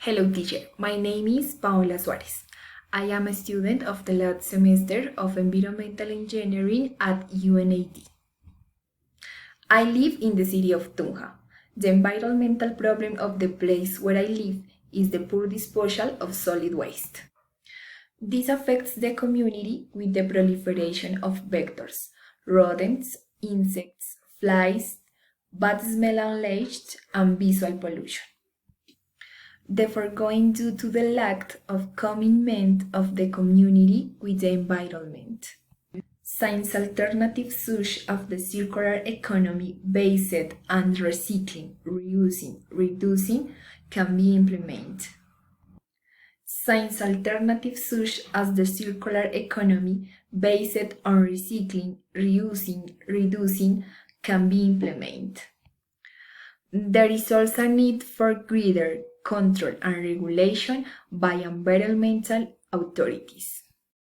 Hello teacher, my name is Paola Suarez. I am a student of the last semester of Environmental Engineering at UNAD. I live in the city of Tunja. The environmental problem of the place where I live is the poor disposal of solid waste. This affects the community with the proliferation of vectors, rodents, insects, flies, bad smell unleashed, and visual pollution. The foregoing due to the lack of commitment of the community with the environment. Science alternatives such as the circular economy based on recycling, reusing, reducing can be implemented. Science alternatives such as the circular economy based on recycling, reusing, reducing can be implemented. There is also a need for greater control and regulation by environmental authorities.